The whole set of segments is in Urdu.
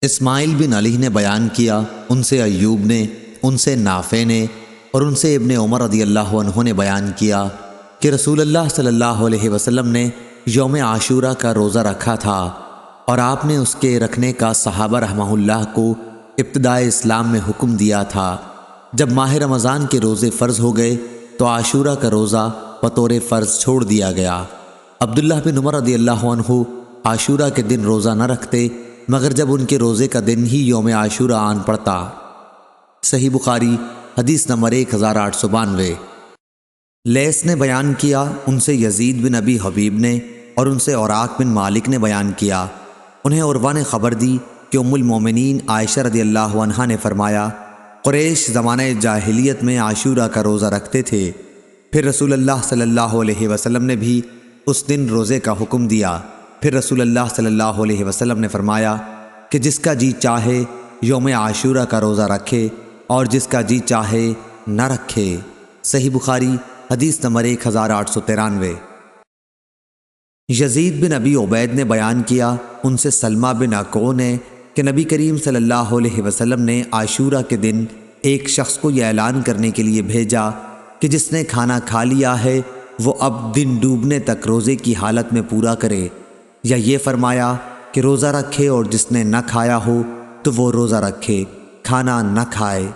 اسماعیل بن علی نے بیان کیا، ان سے ایوب نے، ان سے نافع نے اور ان سے ابن عمر رضی اللہ عنہ نے بیان کیا کہ رسول اللہ صلی اللہ علیہ وسلم نے یوم عاشورہ کا روزہ رکھا تھا اور آپ نے اس کے رکھنے کا صحابہ رحمہ اللہ کو ابتدائے اسلام میں حکم دیا تھا۔ جب ماہ رمضان کے روزے فرض ہو گئے تو عاشورہ کا روزہ بطور فرض چھوڑ دیا گیا۔ عبداللہ بن عمر رضی اللہ عنہ عاشورہ کے دن روزہ نہ رکھتے مگر جب ان کے روزے کا دن ہی یوم عاشورہ آن پڑتا۔ صحیح بخاری حدیث نمبر 1892۔ لیث نے بیان کیا، ان سے یزید بن ابی حبیب نے اور ان سے اوراق بن مالک نے بیان کیا، انہیں عروہ نے خبر دی کہ ام المومنین عائشہ رضی اللہ عنہا نے فرمایا، قریش زمانہ جاہلیت میں عاشورہ کا روزہ رکھتے تھے، پھر رسول اللہ صلی اللہ علیہ وسلم نے بھی اس دن روزے کا حکم دیا۔ پھر رسول اللہ صلی اللہ علیہ وسلم نے فرمایا کہ جس کا جی چاہے یوم عاشورہ کا روزہ رکھے اور جس کا جی چاہے نہ رکھے۔ صحیح بخاری حدیث نمبر 1893۔ یزید بن ابی عبید نے بیان کیا، ان سے سلمہ بن اکوع نے کہ نبی کریم صلی اللہ علیہ وسلم نے عاشورہ کے دن ایک شخص کو یہ اعلان کرنے کے لیے بھیجا کہ جس نے کھانا کھا لیا ہے وہ اب دن ڈوبنے تک روزے کی حالت میں پورا کرے، یا یہ فرمایا کہ روزہ رکھے اور جس نے نہ کھایا ہو تو وہ روزہ رکھے، کھانا نہ کھائے۔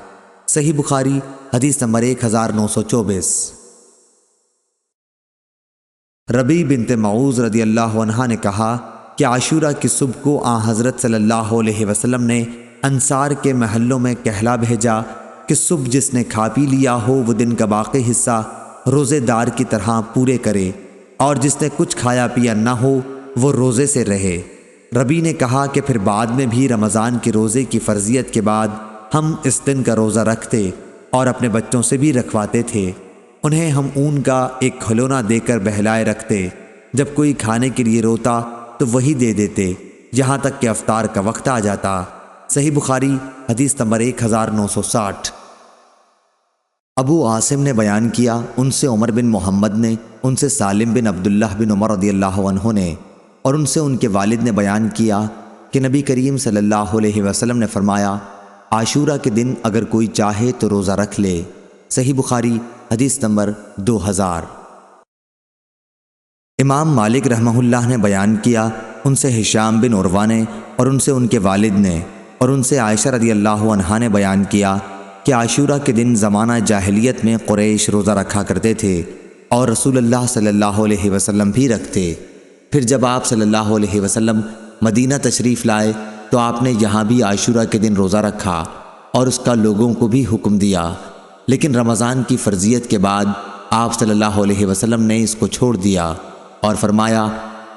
صحیح بخاری حدیث نمبر 1924۔ ربیع بنت معوذ رضی اللہ عنہا نے کہا کہ عاشورہ کی صبح کو حضرت صلی اللہ علیہ وسلم نے انصار کے محلوں میں کہلا بھیجا کہ صبح جس نے کھا پی لیا ہو وہ دن کا باقی حصہ روزے دار کی طرح پورے کرے، اور جس نے کچھ کھایا پیا نہ ہو وہ روزے سے رہے۔ ربیع نے کہا کہ پھر بعد میں بھی رمضان کے روزے کی فرضیت کے بعد ہم اس دن کا روزہ رکھتے اور اپنے بچوں سے بھی رکھواتے تھے، انہیں ہم اون کا ایک کھلونا دے کر بہلائے رکھتے، جب کوئی کھانے کے لیے روتا تو وہی دے دیتے یہاں تک کہ افطار کا وقت آ جاتا۔ صحیح بخاری حدیث نمبر 1960۔ ابو عاصم نے بیان کیا، ان سے عمر بن محمد نے، ان سے سالم بن عبداللہ بن عمر رضی اللہ عنہ نے اور ان سے ان کے والد نے بیان کیا کہ نبی کریم صلی اللہ علیہ وسلم نے فرمایا، عاشورہ کے دن اگر کوئی چاہے تو روزہ رکھ لے۔ صحیح بخاری حدیث نمبر 2000۔ امام مالک رحمہ اللہ نے بیان کیا، ان سے ہشام بن عروہ نے اور ان سے ان کے والد نے اور ان سے عائشہ رضی اللہ عنہا نے بیان کیا کہ عاشورہ کے دن زمانہ جاہلیت میں قریش روزہ رکھا کرتے تھے اور رسول اللہ صلی اللہ علیہ وسلم بھی رکھتے۔ پھر جب آپ صلی اللہ علیہ وسلم مدینہ تشریف لائے تو آپ نے یہاں بھی عاشورہ کے دن روزہ رکھا اور اس کا لوگوں کو بھی حکم دیا، لیکن رمضان کی فرضیت کے بعد آپ صلی اللہ علیہ وسلم نے اس کو چھوڑ دیا اور فرمایا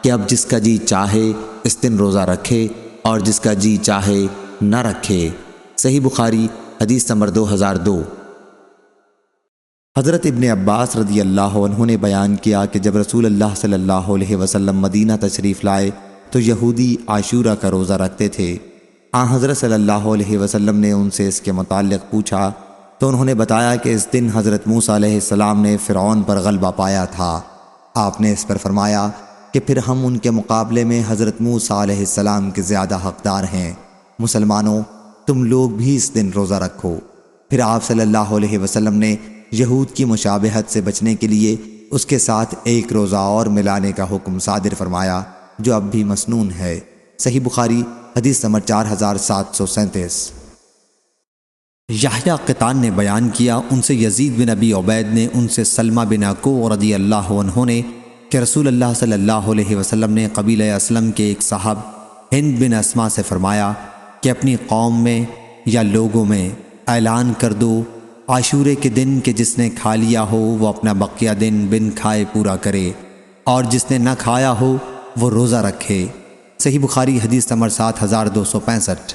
کہ اب جس کا جی چاہے اس دن روزہ رکھے اور جس کا جی چاہے نہ رکھے۔ صحیح بخاری حدیث نمبر 2002۔ حضرت ابن عباس رضی اللہ عنہ نے بیان کیا کہ جب رسول اللہ صلی اللہ علیہ وسلم مدینہ تشریف لائے تو یہودی عاشورہ کا روزہ رکھتے تھے۔ حضرت صلی اللہ علیہ وسلم نے ان سے اس کے متعلق پوچھا تو انہوں نے بتایا کہ اس دن حضرت موسیٰ علیہ السلام نے فرعون پر غلبہ پایا تھا۔ آپ نے اس پر فرمایا کہ پھر ہم ان کے مقابلے میں حضرت موسیٰ علیہ السلام کے زیادہ حقدار ہیں، مسلمانوں تم لوگ بھی اس دن روزہ رکھو۔ پھر آپ صلی اللہ علیہ وسلم نے یہود کی مشابہت سے بچنے کے لیے اس کے ساتھ ایک روزہ اور ملانے کا حکم صادر فرمایا جو اب بھی مسنون ہے۔ صحیح بخاری حدیث نمبر 4737۔ یحییٰ قطان نے بیان کیا، ان سے یزید بن ابی عبید نے، ان سے سلمہ بن اکوع رضی اللہ عنہ نے کہ رسول اللہ صلی اللہ علیہ وسلم نے قبیلہ اسلم کے ایک صاحب ہند بن اسما سے فرمایا کہ اپنی قوم میں یا لوگوں میں اعلان کر دو عاشورے کے دن کہ جس نے کھا لیا ہو وہ اپنا بقیہ دن بن کھائے پورا کرے اور جس نے نہ کھایا ہو وہ روزہ رکھے۔ صحیح بخاری حدیث نمبر 7265۔